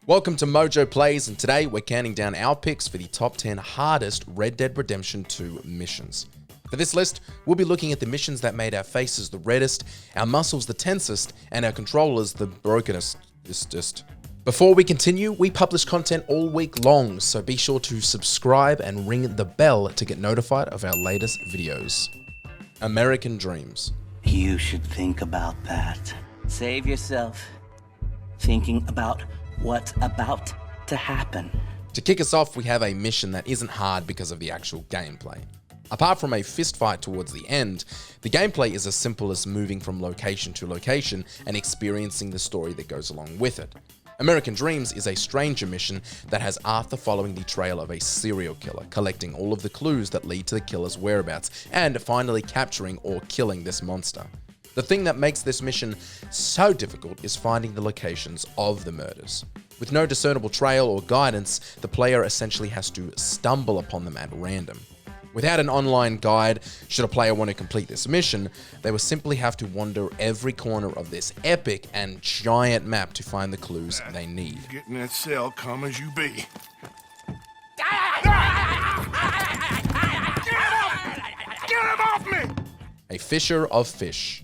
Welcome to MojoPlays, and today we're counting down our picks for the top 10 hardest Red Dead Redemption 2 missions. For this list, we'll be looking at the missions that made our faces the reddest, our muscles the tensest, and our controllers the brokenest. Before we continue, we publish content all week long, so be sure to subscribe and ring the bell to get notified of our latest videos. American Dreams. You should think about that. Save yourself thinking about what's about to happen. To kick us off, we have a mission that isn't hard because of the actual gameplay. Apart from a fist fight towards the end, the gameplay is as simple as moving from location to location and experiencing the story that goes along with it. American Dreams is a stranger mission that has Arthur following the trail of a serial killer, collecting all of the clues that lead to the killer's whereabouts, and finally capturing or killing this monster. The thing that makes this mission so difficult is finding the locations of the murders. With no discernible trail or guidance, the player essentially has to stumble upon them at random. Without an online guide, should a player want to complete this mission, they will simply have to wander every corner of this epic and giant map to find the clues they need. Get in that cell, calm as you be. Get him off me! A fisher of fish.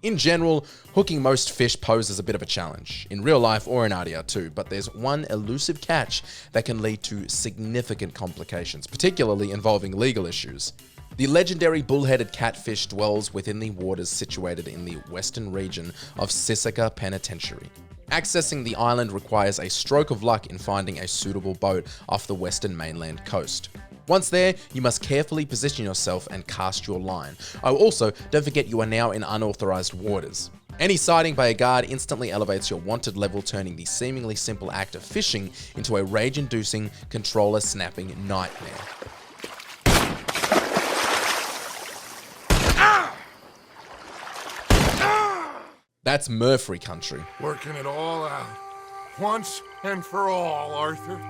In general, hooking most fish poses a bit of a challenge, in real life or in RDR2, but there's one elusive catch that can lead to significant complications, particularly involving legal issues. The legendary Bullheaded Catfish dwells within the waters situated in the western region of Sisika Penitentiary. Accessing the island requires a stroke of luck in finding a suitable boat off the western mainland coast. Once there, you must carefully position yourself and cast your line. Oh, also, don't forget you are now in unauthorized waters. Any sighting by a guard instantly elevates your wanted level, turning the seemingly simple act of fishing into a rage-inducing, controller-snapping nightmare. That's Murphy country. Working it all out. Once and for all, Arthur.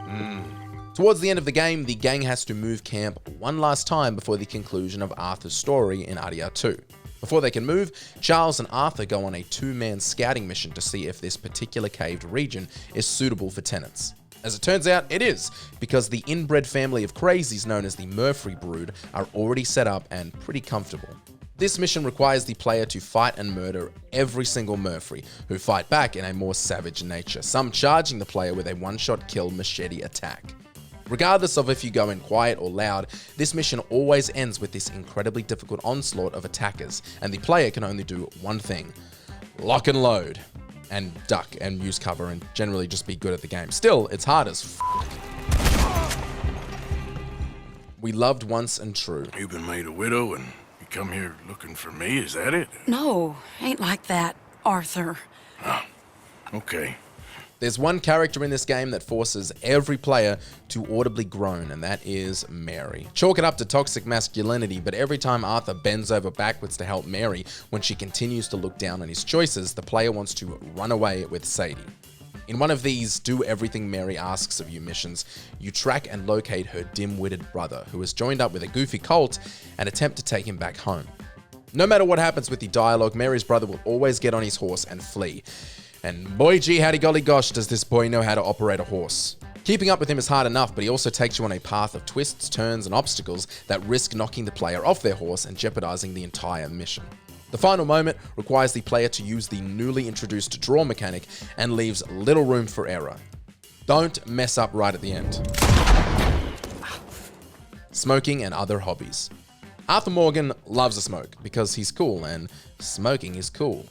Towards the end of the game, the gang has to move camp one last time before the conclusion of Arthur's story in RDR2. Before they can move, Charles and Arthur go on a two-man scouting mission to see if this particular caved region is suitable for tenants. As it turns out, it is, because the inbred family of crazies known as the Murphy Brood are already set up and pretty comfortable. This mission requires the player to fight and murder every single Murphy, who fight back in a more savage nature, some charging the player with a one-shot kill machete attack. Regardless of if you go in quiet or loud, this mission always ends with this incredibly difficult onslaught of attackers, and the player can only do one thing: lock and load, and duck and use cover and generally just be good at the game. Still, it's hard as f***. We loved once and true. You've been made a widow and you come here looking for me, is that it? No, ain't like that, Arthur. Oh, okay. There's one character in this game that forces every player to audibly groan, and that is Mary. Chalk it up to toxic masculinity, but every time Arthur bends over backwards to help Mary, when she continues to look down on his choices, the player wants to run away with Sadie. In one of these do everything Mary asks of you missions, you track and locate her dim-witted brother, who has joined up with a goofy cult, and attempt to take him back home. No matter what happens with the dialogue, Mary's brother will always get on his horse and flee. And boy gee howdy golly gosh does this boy know how to operate a horse. Keeping up with him is hard enough, but he also takes you on a path of twists, turns, and obstacles that risk knocking the player off their horse and jeopardizing the entire mission. The final moment requires the player to use the newly introduced draw mechanic and leaves little room for error. Don't mess up right at the end. Smoking and other hobbies. Arthur Morgan loves a smoke because he's cool and smoking is cool.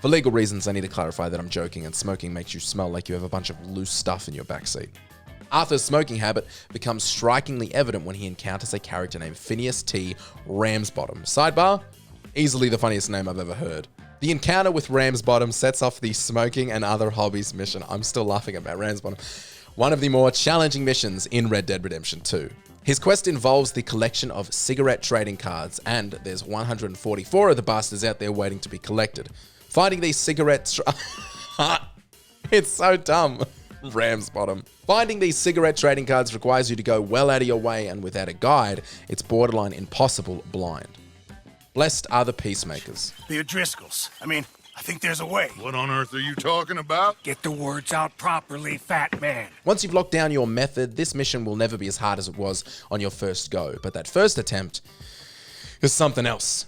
For legal reasons, I need to clarify that I'm joking, and smoking makes you smell like you have a bunch of loose stuff in your backseat. Arthur's smoking habit becomes strikingly evident when he encounters a character named Phineas T. Ramsbottom. Sidebar? Easily the funniest name I've ever heard. The encounter with Ramsbottom sets off the smoking and other hobbies mission. I'm still laughing about Ramsbottom. One of the more challenging missions in Red Dead Redemption 2. His quest involves the collection of cigarette trading cards, and there's 144 of the bastards out there waiting to be collected. Finding these cigarettes... It's so dumb. Ramsbottom. Finding these cigarette trading cards requires you to go well out of your way, and without a guide, it's borderline impossible blind. Blessed are the peacemakers. The O'Driscolls. I mean, I think there's a way. What on earth are you talking about? Get the words out properly, fat man. Once you've locked down your method, this mission will never be as hard as it was on your first go, but that first attempt is something else.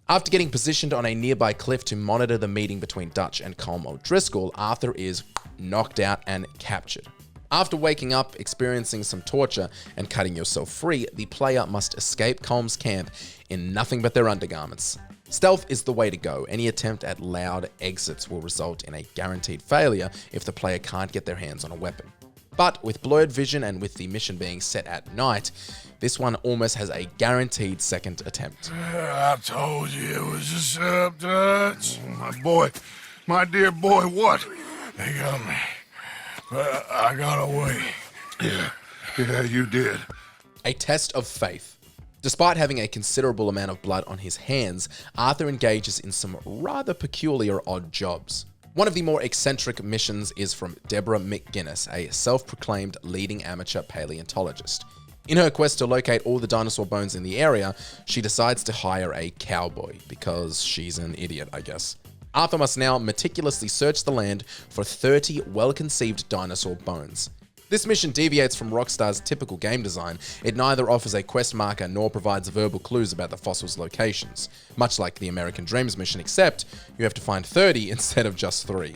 After getting positioned on a nearby cliff to monitor the meeting between Dutch and Colm O'Driscoll, Arthur is knocked out and captured. After waking up, experiencing some torture, and cutting yourself free, the player must escape Colm's camp in nothing but their undergarments. Stealth is the way to go. Any attempt at loud exits will result in a guaranteed failure if the player can't get their hands on a weapon. But with blurred vision and with the mission being set at night, this one almost has a guaranteed second attempt. I told you it was a setup, Dutch. My boy, my dear boy, what? They got me. But I got away. Yeah, you did. A test of faith. Despite having a considerable amount of blood on his hands, Arthur engages in some rather peculiar odd jobs. One of the more eccentric missions is from Deborah McGuinness, a self-proclaimed leading amateur paleontologist. In her quest to locate all the dinosaur bones in the area, she decides to hire a cowboy, because she's an idiot, I guess. Arthur must now meticulously search the land for 30 well-conceived dinosaur bones. This mission deviates from Rockstar's typical game design. It neither offers a quest marker nor provides verbal clues about the fossils' locations, much like the American Dreams mission, except you have to find 30 instead of just 3.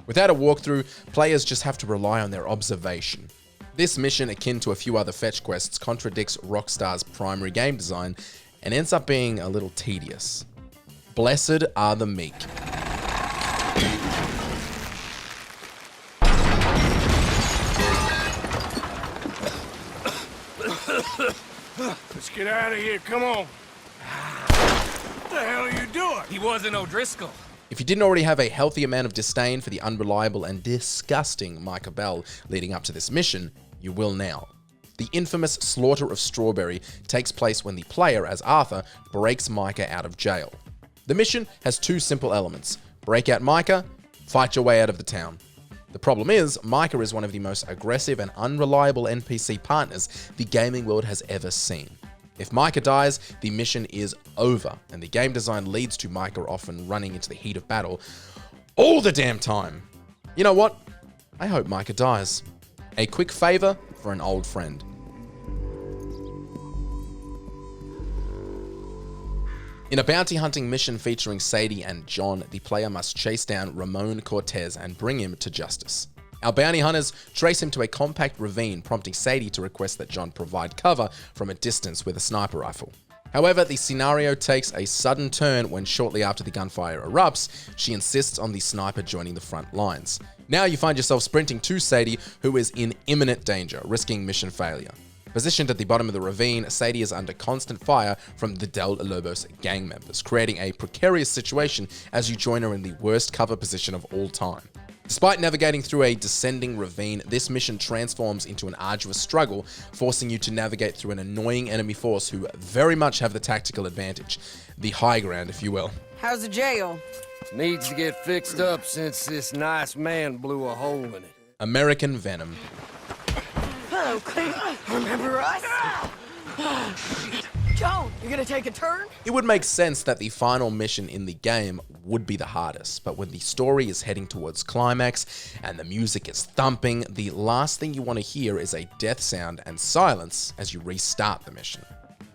Without a walkthrough, players just have to rely on their observation. This mission, akin to a few other fetch quests, contradicts Rockstar's primary game design and ends up being a little tedious. Blessed are the meek. Let's get out of here, come on. What the hell are you doing? He wasn't O'Driscoll. If you didn't already have a healthy amount of disdain for the unreliable and disgusting Micah Bell leading up to this mission, you will now. The infamous slaughter of Strawberry takes place when the player, as Arthur, breaks Micah out of jail. The mission has 2 simple elements: break out Micah, fight your way out of the town. The problem is, Micah is one of the most aggressive and unreliable NPC partners the gaming world has ever seen. If Micah dies, the mission is over, and the game design leads to Micah often running into the heat of battle all the damn time. You know what? I hope Micah dies. A quick favor for an old friend. In a bounty hunting mission featuring Sadie and John, the player must chase down Ramon Cortez and bring him to justice. Our bounty hunters trace him to a compact ravine, prompting Sadie to request that John provide cover from a distance with a sniper rifle. However, the scenario takes a sudden turn when shortly after the gunfire erupts, she insists on the sniper joining the front lines. Now you find yourself sprinting to Sadie, who is in imminent danger, risking mission failure. Positioned at the bottom of the ravine, Sadie is under constant fire from the Del Lobos gang members, creating a precarious situation as you join her in the worst cover position of all time. Despite navigating through a descending ravine, this mission transforms into an arduous struggle, forcing you to navigate through an annoying enemy force who very much have the tactical advantage. The high ground, if you will. How's the jail? Needs to get fixed up since this nice man blew a hole in it. American Venom. Hello, Clint. Remember us? Joan, you gonna take a turn? It would make sense that the final mission in the game would be the hardest, but when the story is heading towards climax and the music is thumping, the last thing you want to hear is a death sound and silence as you restart the mission.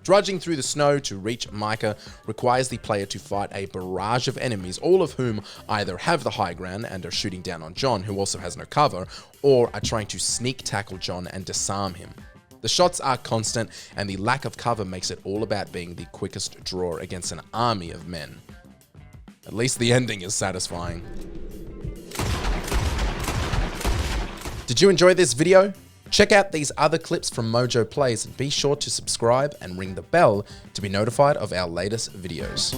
Drudging through the snow to reach Micah requires the player to fight a barrage of enemies, all of whom either have the high ground and are shooting down on John, who also has no cover, or are trying to sneak tackle John and disarm him. The shots are constant, and the lack of cover makes it all about being the quickest draw against an army of men. At least the ending is satisfying. Did you enjoy this video? Check out these other clips from MojoPlays and be sure to subscribe and ring the bell to be notified of our latest videos.